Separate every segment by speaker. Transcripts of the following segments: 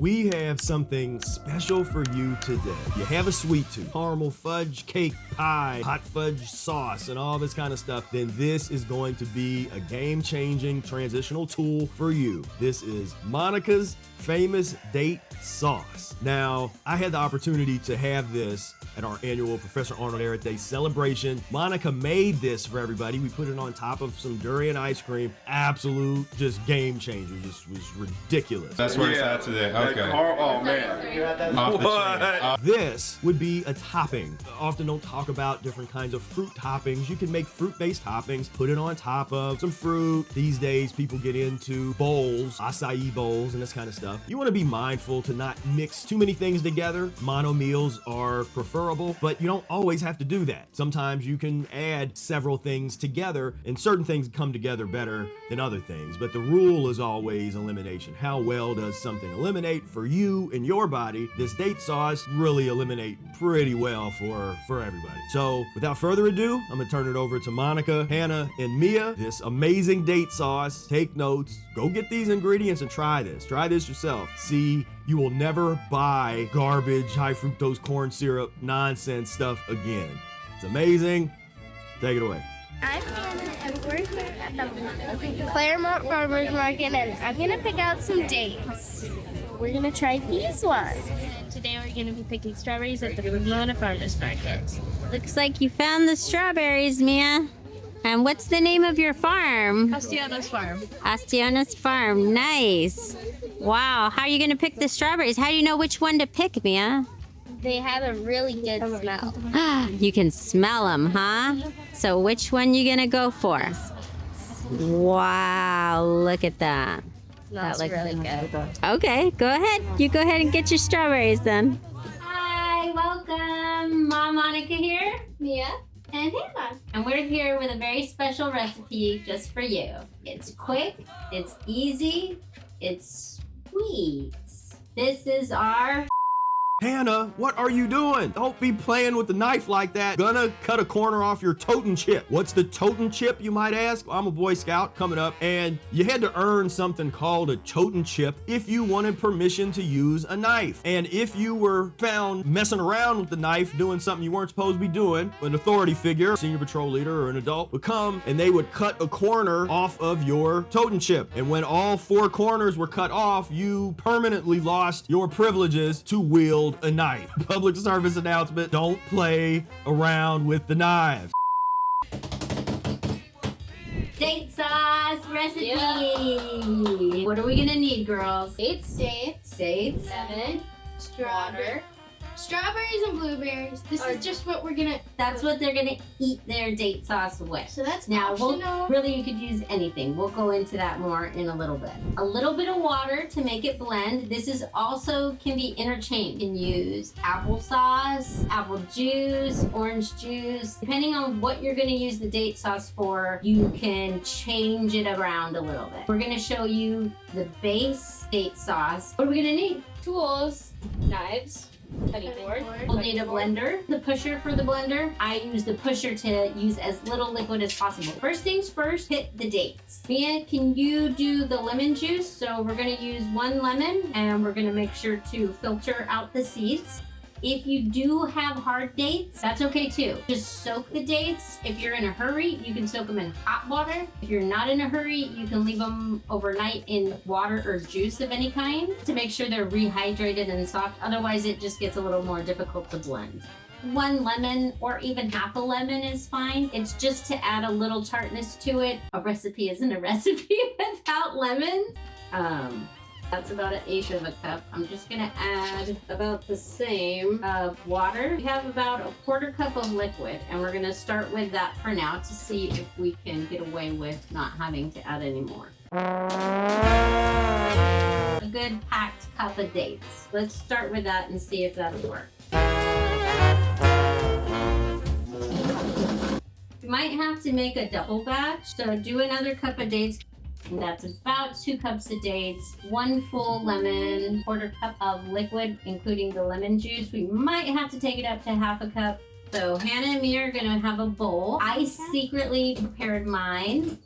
Speaker 1: We have something special for you today. You have a sweet tooth, caramel fudge cake, pie, hot fudge sauce, and all this kind of stuff, then this is going to be a game-changing transitional tool for you. This is Monica's famous date sauce. Now, I had the opportunity to have this at our annual Professor Arnold Ehret Day celebration. Monica made this for everybody. We put it on top of some durian ice cream. Absolute, just game changer. Just was ridiculous.
Speaker 2: That's where it's at today. Okay.
Speaker 3: Oh man.
Speaker 2: What?
Speaker 1: This would be a topping. Often don't talk about different kinds of fruit toppings. You can make fruit-based toppings, put it on top of some fruit. These days, people get into bowls, acai bowls, and this kind of stuff. You want to be mindful to not mix too many things together. Mono meals are preferable, but you don't always have to do that. Sometimes you can add several things together, and certain things come together better than other things. But the rule is always elimination. How well does something eliminate for you and your body? This date sauce really eliminate pretty well for everybody. So without further ado, I'm gonna turn it over to Monica, Hannah, and Mia. This amazing date sauce. Take notes, go get these ingredients and try this. Try this yourself. See, you will never buy garbage, high fructose corn syrup, nonsense stuff again. It's amazing. Take it away.
Speaker 4: I'm Hannah, and we're here at the Claremont Farmers Market, and I'm gonna pick out some dates. We're gonna try these ones. Today we're gonna be picking strawberries at the Claremont Farmers Market.
Speaker 5: Looks like you found the strawberries, Mia. And what's the name of your farm?
Speaker 4: Castellanos Farm.
Speaker 5: Castellanos Farm. Nice. Wow. How are you going to pick the strawberries? How do you know which one to pick, Mia?
Speaker 4: They have a really good smell.
Speaker 5: You can smell them, huh? So which one you going to go for? Wow. Look at that.
Speaker 4: Smells really good.
Speaker 5: Okay. Go ahead. You go ahead and get your strawberries then. Hi. Welcome. Mom Monica here.
Speaker 4: Mia and Hannah.
Speaker 5: And we're here with a very special recipe just for you. It's quick, it's easy, it's sweet. This is our...
Speaker 1: Hannah, what are you doing? Don't be playing with the knife like that. Gonna cut a corner off your totem chip. What's the totem chip, you might ask? I'm a Boy Scout coming up, and you had to earn something called a totem chip if you wanted permission to use a knife. And if you were found messing around with the knife, doing something you weren't supposed to be doing, an authority figure, senior patrol leader or an adult, would come and they would cut a corner off of your totem chip. And when all 4 corners were cut off, you permanently lost your privileges to wield a knife. Public service announcement: don't play around with the knives.
Speaker 5: Date sauce recipe.
Speaker 4: Yeah.
Speaker 5: What are we gonna need, girls?
Speaker 4: Dates,
Speaker 5: Dates.
Speaker 4: lemon, water, strawberries and blueberries. This is just what we're gonna...
Speaker 5: That's what they're gonna eat their date sauce with.
Speaker 4: So that's
Speaker 5: Now,
Speaker 4: optional.
Speaker 5: really, you could use anything. We'll go into that more in a little bit. A little bit of water to make it blend. This is also can be interchanged. You can use applesauce, apple juice, orange juice. Depending on what you're gonna use the date sauce for, you can change it around a little bit. We're gonna show you the base date sauce. What are we gonna need?
Speaker 4: Tools, knives, cutting board.
Speaker 5: We'll need a blender, the pusher for the blender. I use the pusher to use as little liquid as possible. First things first, hit the dates. Mia, can you do the lemon juice? So we're gonna use 1 lemon and we're gonna make sure to filter out the seeds. If you do have hard dates, that's okay too. Just soak the dates. If you're in a hurry, you can soak them in hot water. If you're not in a hurry, you can leave them overnight in water or juice of any kind to make sure they're rehydrated and soft. Otherwise, it just gets a little more difficult to blend. 1 lemon or even half a lemon is fine. It's just to add a little tartness to it. A recipe isn't a recipe without lemon. That's about 1/8 of a cup. I'm just gonna add about the same of water. We have about 1/4 cup of liquid, and we're gonna start with that for now to see if we can get away with not having to add any more. A good packed cup of dates. Let's start with that and see if that'll work. You might have to make a double batch, so do another cup of dates. And that's about 2 cups of dates, 1 full lemon, 1/4 cup of liquid, including the lemon juice. We might have to take it up to half a cup. So Hannah and me are gonna have a bowl. I secretly prepared mine.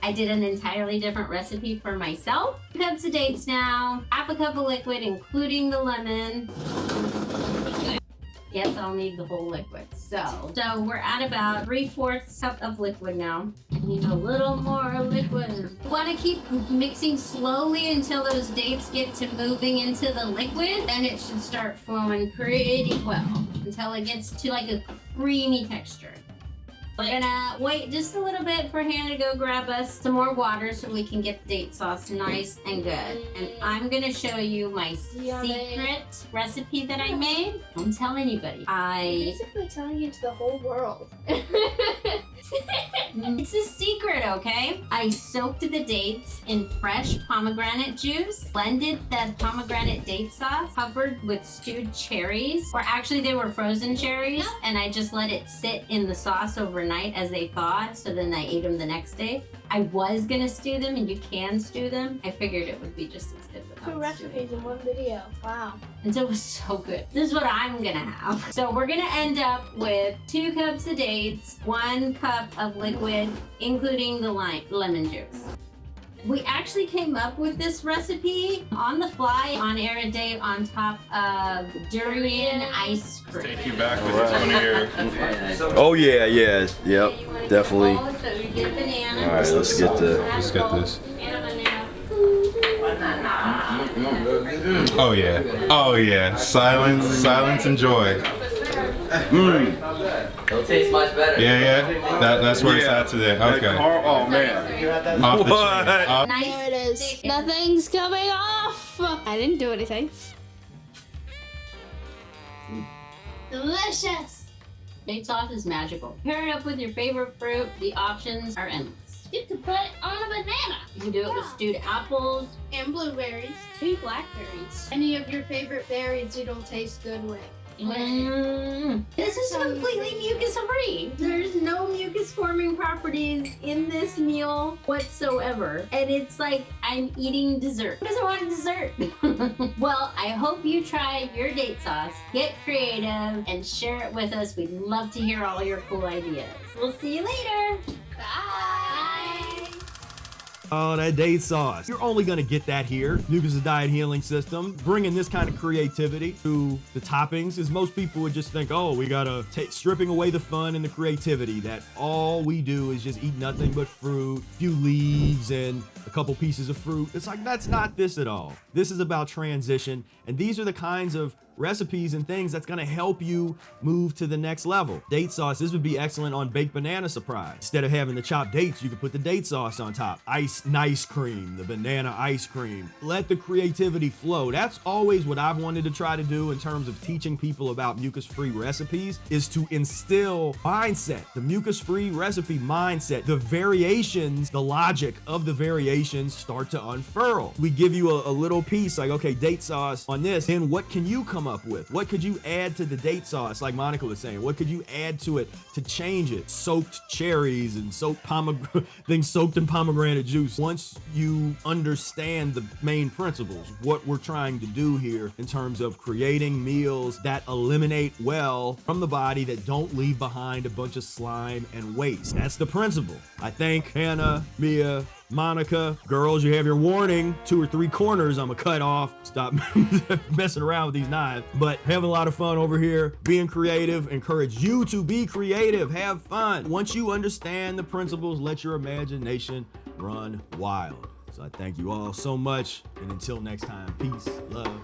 Speaker 5: I did an entirely different recipe for myself. 2 cups of dates now, half a cup of liquid, including the lemon. Yes, I'll need the whole liquid. So we're at about 3/4 cup of liquid now. I need a little more liquid. You want to keep mixing slowly until those dates get to moving into the liquid. Then it should start flowing pretty well until it gets to like a creamy texture. We're gonna wait just a little bit for Hannah to go grab us some more water so we can get the date sauce nice and good. And I'm gonna show you my secret recipe that I made. Don't tell anybody.
Speaker 4: Basically telling you to the whole world.
Speaker 5: It's a secret, okay? I soaked the dates in fresh pomegranate juice, blended the pomegranate date sauce, covered with stewed cherries, or actually they were frozen cherries, and I just let it sit in the sauce overnight as they thawed, so then I ate them the next day. I was gonna stew them, and you can stew them. I figured it would be just as good without
Speaker 4: 2 recipes in 1 video. Wow.
Speaker 5: And so it was so good. This is what I'm gonna have. So we're gonna end up with 2 cups of dates, 1 cup of liquid, including the lemon juice. We actually came up with this recipe on the fly on air a day on top of durian ice cream.
Speaker 2: Take you back with this one here.
Speaker 1: Oh yeah, yeah, yep, definitely.
Speaker 5: So you get a banana.
Speaker 1: All right, let's get this.
Speaker 5: And a banana.
Speaker 2: Oh yeah. Oh yeah. Silence and joy.
Speaker 6: It'll taste much better.
Speaker 2: Yeah. That's where it's at today. Okay.
Speaker 3: Oh man.
Speaker 2: Off the chain. Off-
Speaker 5: Nice.
Speaker 4: There it is. Nothing's coming off. I didn't do anything. Delicious.
Speaker 5: Date sauce is magical. Pair it up with your favorite fruit. The options are endless.
Speaker 4: You can put it on a banana.
Speaker 5: You can do it with stewed apples.
Speaker 4: And blueberries. 2 blackberries. Any of your favorite berries it'll taste good with.
Speaker 5: This is completely mucus-free. There's no mucus-forming properties in this meal whatsoever. And it's like I'm eating dessert. Who doesn't want dessert? Well, I hope you try your date sauce, get creative, and share it with us. We'd love to hear all your cool ideas. We'll see you later.
Speaker 4: Bye.
Speaker 1: Oh, that date sauce. You're only gonna get that here. Mucus Diet Healing System, bringing this kind of creativity to the toppings, is most people would just think, oh, we gotta stripping away the fun and the creativity, that all we do is just eat nothing but fruit, a few leaves, and a couple pieces of fruit. It's like, that's not this at all. This is about transition, and these are the kinds of recipes and things that's gonna help you move to the next level. Date sauce, this would be excellent on baked banana surprise. Instead of having the chopped dates, you could put the date sauce on top. Nice cream, the banana ice cream. Let the creativity flow. That's always what I've wanted to try to do in terms of teaching people about mucus-free recipes, is to instill mindset, the mucus-free recipe mindset. The variations, the logic of the variations start to unfurl. We give you a little piece like, okay, date sauce on this, then what can you come up with? What could you add to the date sauce? Like Monica was saying, what could you add to it to change it? Soaked cherries and things soaked in pomegranate juice. Once you understand the main principles, what we're trying to do here in terms of creating meals that eliminate well from the body, that don't leave behind a bunch of slime and waste. That's the principle. I thank Hannah, Mia, Monica. Girls, you have your warning. 2 or 3 corners I'm gonna cut off. Stop messing around with these knives. But having a lot of fun over here, being creative. Encourage you to be creative, have fun. Once you understand the principles, let your imagination run wild. So I thank you all so much, and until next time, peace, love,